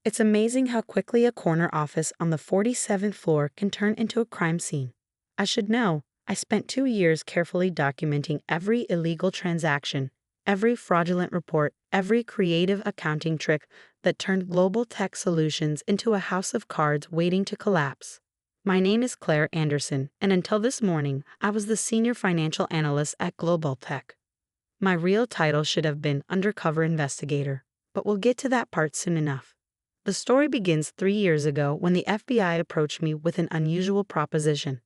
It's amazing how quickly a corner office on the 47th floor can turn into a crime scene. I should know, I spent 2 years carefully documenting every illegal transaction, every fraudulent report, every creative accounting trick that turned GlobalTech Solutions into a house of cards waiting to collapse. My name is Claire Anderson, and until this morning, I was the Senior Financial Analyst at GlobalTech. My real title should have been undercover investigator, but we'll get to that part soon enough. The story begins 3 years ago when the FBI approached me with an unusual proposition.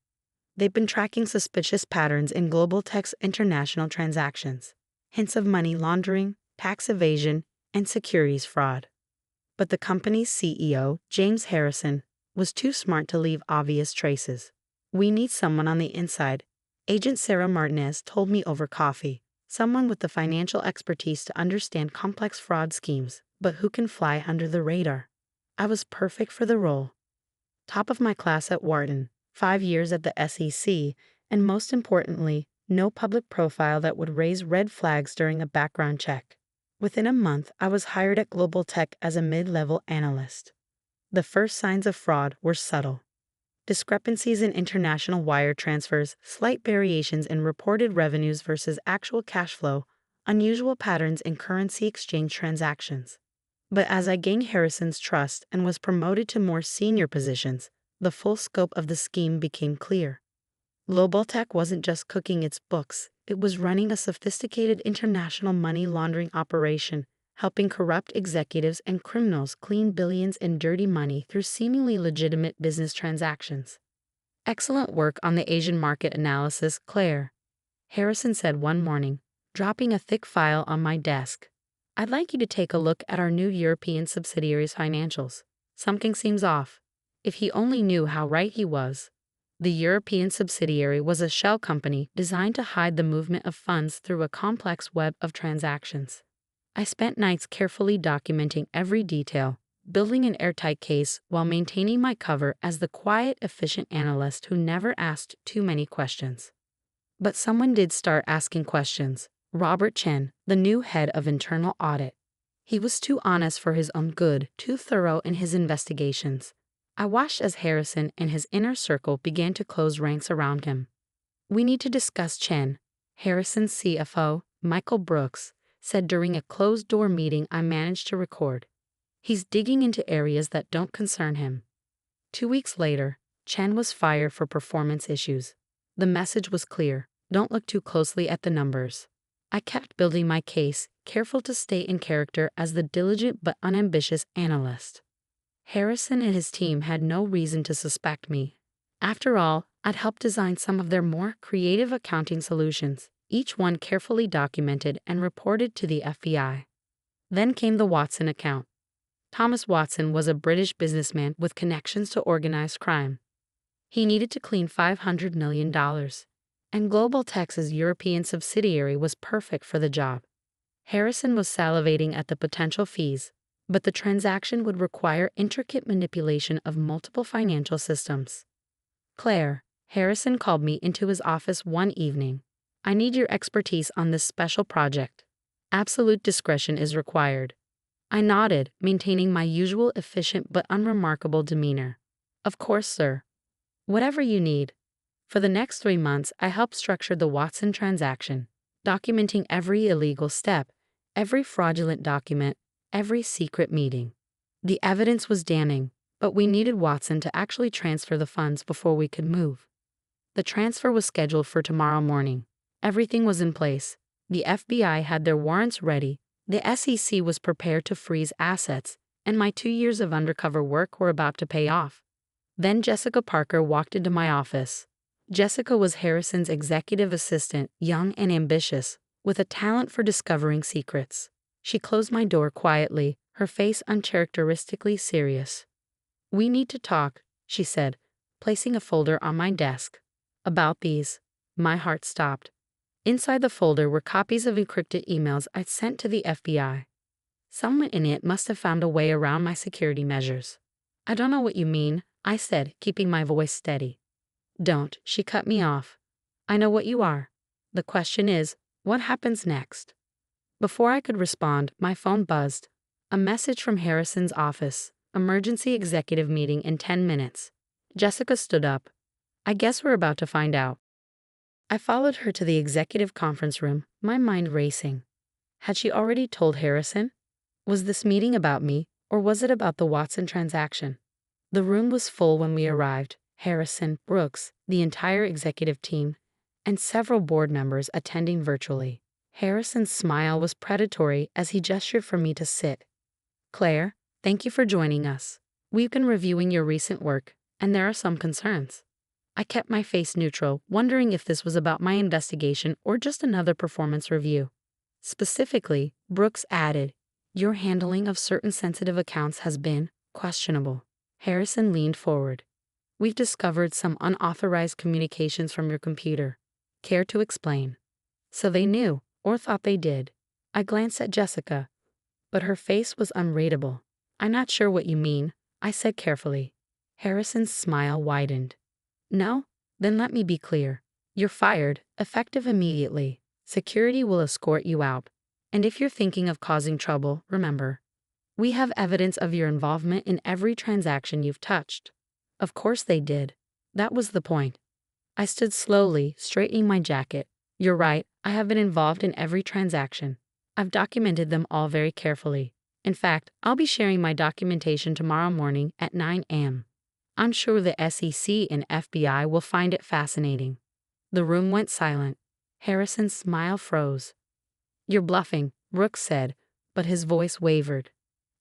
They've been tracking suspicious patterns in GlobalTech's international transactions, hints of money laundering, tax evasion, and securities fraud. But the company's CEO, James Harrison, was too smart to leave obvious traces. "We need someone on the inside," Agent Sarah Martinez told me over coffee. "Someone with the financial expertise to understand complex fraud schemes, but who can fly under the radar." I was perfect for the role. Top of my class at Wharton, 5 years at the SEC, and most importantly, no public profile that would raise red flags during a background check. Within a month, I was hired at GlobalTech as a mid-level analyst. The first signs of fraud were subtle. Discrepancies in international wire transfers, slight variations in reported revenues versus actual cash flow, unusual patterns in currency exchange transactions. But as I gained Harrison's trust and was promoted to more senior positions, the full scope of the scheme became clear. GlobalTech wasn't just cooking its books, it was running a sophisticated international money laundering operation, helping corrupt executives and criminals clean billions in dirty money through seemingly legitimate business transactions. "Excellent work on the Asian market analysis, Claire," Harrison said one morning, dropping a thick file on my desk. "I'd like you to take a look at our new European subsidiary's financials. Something seems off." If he only knew how right he was. The European subsidiary was a shell company designed to hide the movement of funds through a complex web of transactions. I spent nights carefully documenting every detail, building an airtight case while maintaining my cover as the quiet, efficient analyst who never asked too many questions. But someone did start asking questions. Robert Chen, the new head of internal audit. He was too honest for his own good, too thorough in his investigations. I watched as Harrison and his inner circle began to close ranks around him. "We need to discuss Chen," Harrison's CFO, Michael Brooks, said during a closed-door meeting I managed to record. "He's digging into areas that don't concern him." 2 weeks later, Chen was fired for performance issues. The message was clear: don't look too closely at the numbers. I kept building my case, careful to stay in character as the diligent but unambitious analyst. Harrison and his team had no reason to suspect me. After all, I'd helped design some of their more creative accounting solutions, each one carefully documented and reported to the FBI. Then came the Watson account. Thomas Watson was a British businessman with connections to organized crime. He needed to clean $500 million, and GlobalTech's European subsidiary was perfect for the job. Harrison was salivating at the potential fees, but the transaction would require intricate manipulation of multiple financial systems. "Claire," Harrison called me into his office one evening. "I need your expertise on this special project. Absolute discretion is required." I nodded, maintaining my usual efficient but unremarkable demeanor. "Of course, sir. Whatever you need." For the next 3 months, I helped structure the Watson transaction, documenting every illegal step, every fraudulent document, every secret meeting. The evidence was damning, but we needed Watson to actually transfer the funds before we could move. The transfer was scheduled for tomorrow morning. Everything was in place. The FBI had their warrants ready, the SEC was prepared to freeze assets, and my 2 years of undercover work were about to pay off. Then Jessica Parker walked into my office. Jessica was Harrison's executive assistant, young and ambitious, with a talent for discovering secrets. She closed my door quietly, her face uncharacteristically serious. "We need to talk," she said, placing a folder on my desk. "About these." My heart stopped. Inside the folder were copies of encrypted emails I'd sent to the FBI. Someone in it must have found a way around my security measures. "I don't know what you mean," I said, keeping my voice steady. "Don't," she cut me off. "I know what you are. The question is, what happens next?" Before I could respond, my phone buzzed. A message from Harrison's office. Emergency executive meeting in 10 minutes. Jessica stood up. I guess we're about to find out. I followed her to the executive conference room, my mind racing. Had she already told Harrison? Was this meeting about me, or was it about the Wharton transaction? The room was full when we arrived. Harrison, Brooks, the entire executive team, and several board members attending virtually. Harrison's smile was predatory as he gestured for me to sit. Claire, thank you for joining us. We've been reviewing your recent work, and there are some concerns. I kept my face neutral, wondering if this was about my investigation or just another performance review. Specifically, Brooks added, your handling of certain sensitive accounts has been questionable. Harrison leaned forward. We've discovered some unauthorized communications from your computer. Care to explain? So they knew, or thought they did. I glanced at Jessica, but her face was unreadable. I'm not sure what you mean, I said carefully. Harrison's smile widened. No? Then let me be clear. You're fired, effective immediately. Security will escort you out. And if you're thinking of causing trouble, remember, we have evidence of your involvement in every transaction you've touched. Of course they did. That was the point. I stood slowly, straightening my jacket. You're right, I have been involved in every transaction. I've documented them all very carefully. In fact, I'll be sharing my documentation tomorrow morning at 9 a.m. I'm sure the SEC and FBI will find it fascinating. The room went silent. Harrison's smile froze. You're bluffing, Brooks said, but his voice wavered.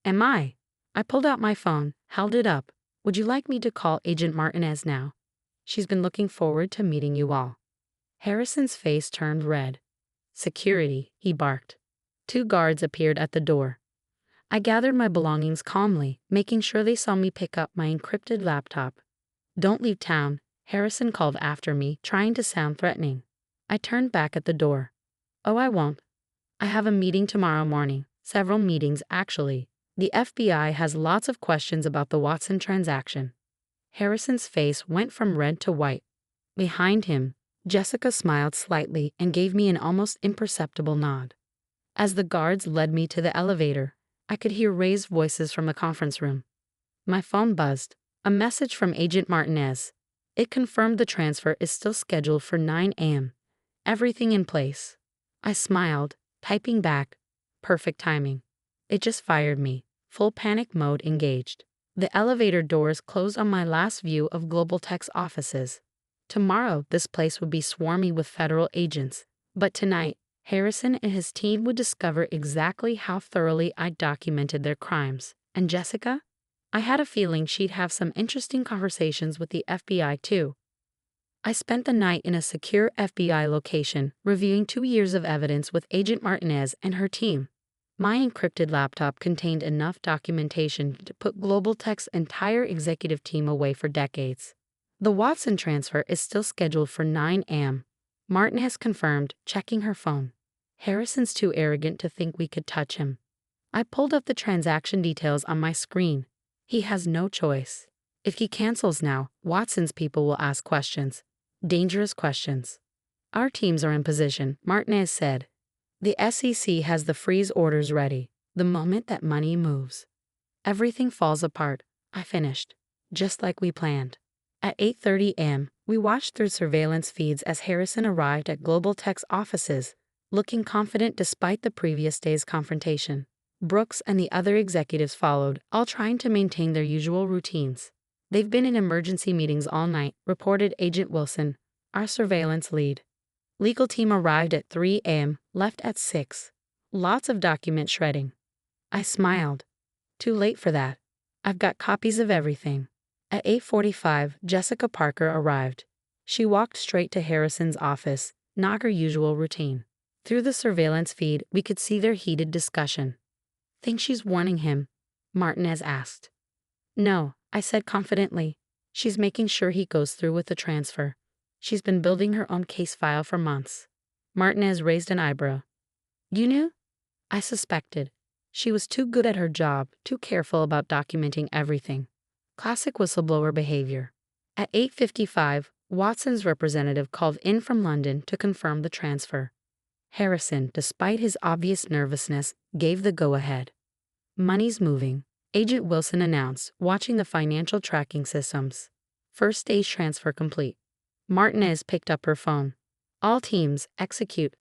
Am I? I pulled out my phone, held it up. Would you like me to call Agent Martinez now? She's been looking forward to meeting you all. Harrison's face turned red. Security, he barked. 2 guards appeared at the door. I gathered my belongings calmly, making sure they saw me pick up my encrypted laptop. Don't leave town, Harrison called after me, trying to sound threatening. I turned back at the door. Oh, I won't. I have a meeting tomorrow morning, several meetings actually. The FBI has lots of questions about the Wharton transaction. Harrison's face went from red to white. Behind him, Jessica smiled slightly and gave me an almost imperceptible nod. As the guards led me to the elevator, I could hear raised voices from the conference room. My phone buzzed. A message from Agent Martinez. It confirmed the transfer is still scheduled for 9 a.m. Everything in place. I smiled, typing back. Perfect timing. It just fired me. Full panic mode engaged. The elevator doors closed on my last view of GlobalTech's offices. Tomorrow, this place would be swarmy with federal agents. But tonight, Harrison and his team would discover exactly how thoroughly I documented their crimes. And Jessica? I had a feeling she'd have some interesting conversations with the FBI too. I spent the night in a secure FBI location, reviewing 2 years of evidence with Agent Martinez and her team. My encrypted laptop contained enough documentation to put GlobalTech's entire executive team away for decades. The Wharton transfer is still scheduled for 9 a.m. Martin has confirmed, checking her phone. Harrison's too arrogant to think we could touch him. I pulled up the transaction details on my screen. He has no choice. If he cancels now, Watson's people will ask questions. Dangerous questions. Our teams are in position, Martinez said. The SEC has the freeze orders ready, the moment that money moves. Everything falls apart, I finished, just like we planned. At 8:30 a.m., we watched through surveillance feeds as Harrison arrived at GlobalTech's offices, looking confident despite the previous day's confrontation. Brooks and the other executives followed, all trying to maintain their usual routines. They've been in emergency meetings all night, reported Agent Wilson, our surveillance lead. Legal team arrived at 3 a.m., left at 6. Lots of document shredding. I smiled. Too late for that. I've got copies of everything. At 8:45, Jessica Parker arrived. She walked straight to Harrison's office, not her usual routine. Through the surveillance feed, we could see their heated discussion. Think she's warning him? Martinez asked. No, I said confidently. She's making sure he goes through with the transfer. She's been building her own case file for months. Martinez raised an eyebrow. You knew? I suspected. She was too good at her job, too careful about documenting everything. Classic whistleblower behavior. At 8:55, Watson's representative called in from London to confirm the transfer. Harrison, despite his obvious nervousness, gave the go-ahead. Money's moving. Agent Wilson announced, watching the financial tracking systems. First stage transfer complete. Martinez picked up her phone. All teams, execute.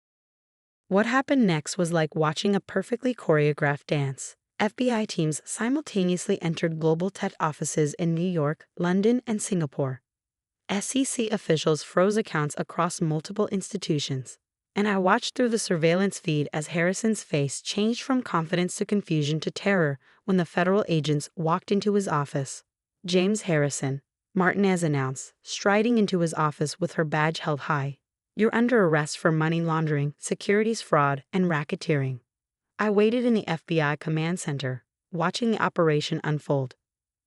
What happened next was like watching a perfectly choreographed dance. FBI teams simultaneously entered GlobalTech offices in New York, London, and Singapore. SEC officials froze accounts across multiple institutions. And I watched through the surveillance feed as Harrison's face changed from confidence to confusion to terror when the federal agents walked into his office. James Harrison, Martinez announced, striding into his office with her badge held high. You're under arrest for money laundering, securities fraud, and racketeering. I waited in the FBI command center, watching the operation unfold.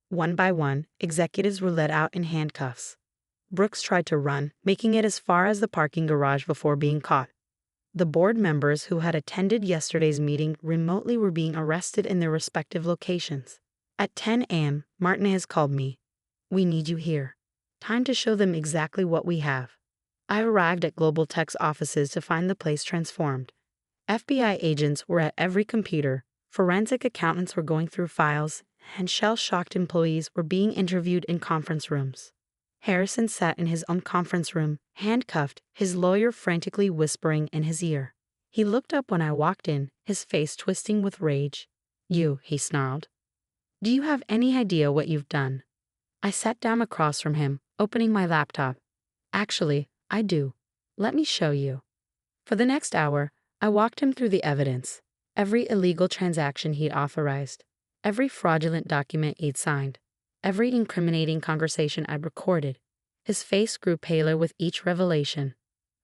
One by one, executives were led out in handcuffs. Brooks tried to run, making it as far as the parking garage before being caught. The board members who had attended yesterday's meeting remotely were being arrested in their respective locations. At 10 a.m., Martinez called me. We need you here. Time to show them exactly what we have. I arrived at GlobalTech's offices to find the place transformed. FBI agents were at every computer, forensic accountants were going through files, and shell-shocked employees were being interviewed in conference rooms. Harrison sat in his own conference room, handcuffed, his lawyer frantically whispering in his ear. He looked up when I walked in, his face twisting with rage. You, he snarled. Do you have any idea what you've done? I sat down across from him, opening my laptop. Actually, I do. Let me show you. For the next hour, I walked him through the evidence, every illegal transaction he'd authorized, every fraudulent document he'd signed, every incriminating conversation I'd recorded. His face grew paler with each revelation.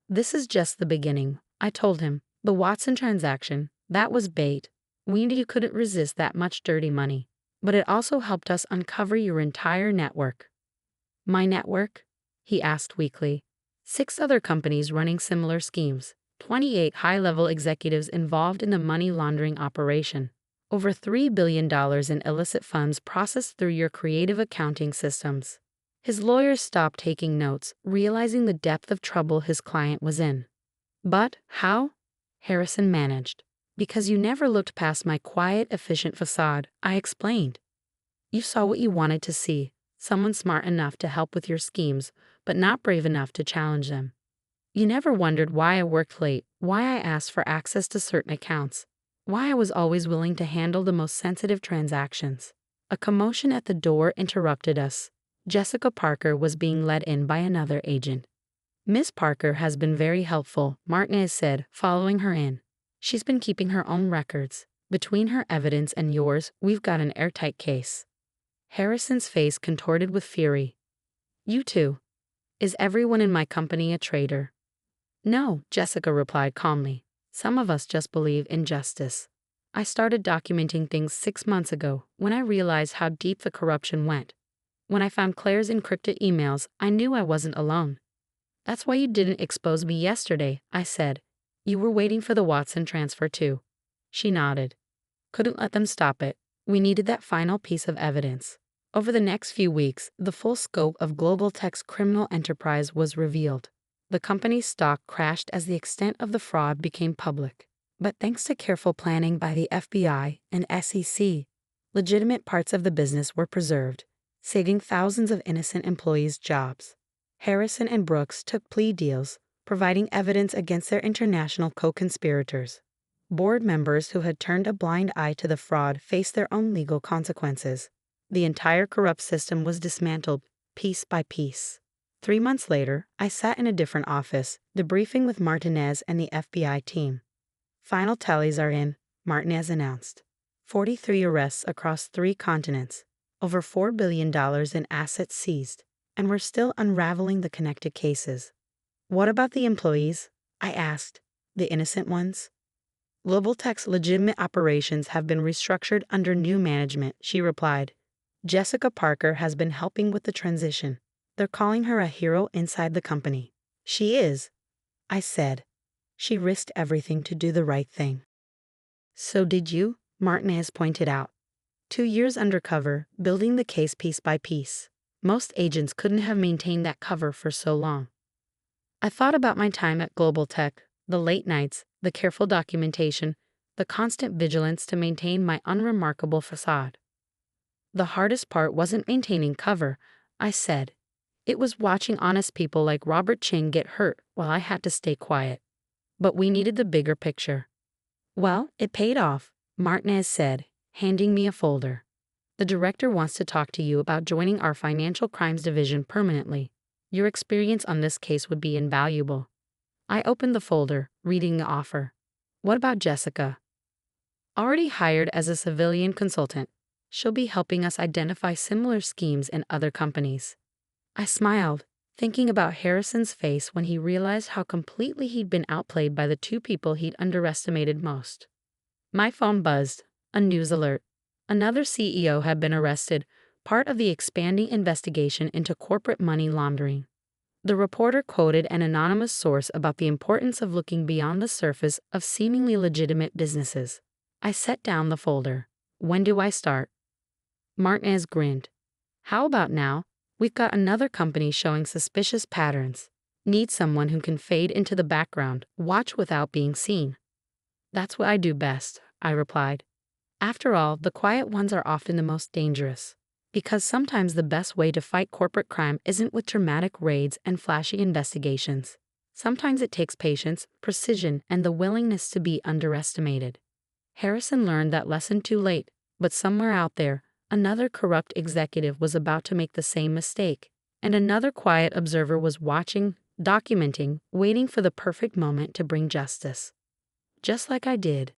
This is just the beginning, I told him. The Watson transaction, that was bait. We knew you couldn't resist that much dirty money. But it also helped us uncover your entire network. My network? He asked weakly. 6 other companies running similar schemes, 28 high-level executives involved in the money laundering operation, over $3 billion in illicit funds processed through your creative accounting systems. His lawyers stopped taking notes, realizing the depth of trouble his client was in. But how? Harrison managed. Because you never looked past my quiet, efficient facade, I explained. You saw what you wanted to see, someone smart enough to help with your schemes, but not brave enough to challenge them. You never wondered why I worked late, why I asked for access to certain accounts, why I was always willing to handle the most sensitive transactions. A commotion at the door interrupted us. Jessica Parker was being led in by another agent. Miss Parker has been very helpful, Martinez said, following her in. She's been keeping her own records. Between her evidence and yours, we've got an airtight case. Harrison's face contorted with fury. You too. Is everyone in my company a traitor? No, Jessica replied calmly. Some of us just believe in justice. I started documenting things 6 months ago when I realized how deep the corruption went. When I found Claire's encrypted emails, I knew I wasn't alone. That's why you didn't expose me yesterday, I said. You were waiting for the Watson transfer too. She nodded. Couldn't let them stop it. We needed that final piece of evidence. Over the next few weeks, the full scope of GlobalTech's criminal enterprise was revealed. The company's stock crashed as the extent of the fraud became public. But thanks to careful planning by the FBI and SEC, legitimate parts of the business were preserved, saving thousands of innocent employees' jobs. Harrison and Brooks took plea deals, providing evidence against their international co-conspirators. Board members who had turned a blind eye to the fraud faced their own legal consequences. The entire corrupt system was dismantled, piece by piece. 3 months later, I sat in a different office, debriefing with Martinez and the FBI team. Final tallies are in, Martinez announced. 43 arrests across 3 continents, over $4 billion in assets seized, and we're still unraveling the connected cases. What about the employees? I asked. The innocent ones? GlobalTech's legitimate operations have been restructured under new management, she replied. Jessica Parker has been helping with the transition. They're calling her a hero inside the company. She is, I said. She risked everything to do the right thing. So did you, Martinez pointed out. 2 years undercover, building the case piece by piece. Most agents couldn't have maintained that cover for so long. I thought about my time at GlobalTech, the late nights, the careful documentation, the constant vigilance to maintain my unremarkable facade. The hardest part wasn't maintaining cover, I said. It was watching honest people like Robert Ching get hurt while I had to stay quiet. But we needed the bigger picture. Well, it paid off, Martinez said, handing me a folder. The director wants to talk to you about joining our financial crimes division permanently. Your experience on this case would be invaluable. I opened the folder, reading the offer. What about Jessica? Already hired as a civilian consultant. She'll be helping us identify similar schemes in other companies. I smiled, thinking about Harrison's face when he realized how completely he'd been outplayed by the two people he'd underestimated most. My phone buzzed, a news alert. Another CEO had been arrested, part of the expanding investigation into corporate money laundering. The reporter quoted an anonymous source about the importance of looking beyond the surface of seemingly legitimate businesses. I set down the folder. When do I start? Martinez grinned. How about now? We've got another company showing suspicious patterns. Need someone who can fade into the background, watch without being seen. That's what I do best, I replied. After all, the quiet ones are often the most dangerous. Because sometimes the best way to fight corporate crime isn't with dramatic raids and flashy investigations. Sometimes it takes patience, precision, and the willingness to be underestimated. Harrison learned that lesson too late, but somewhere out there, another corrupt executive was about to make the same mistake, and another quiet observer was watching, documenting, waiting for the perfect moment to bring justice. Just like I did.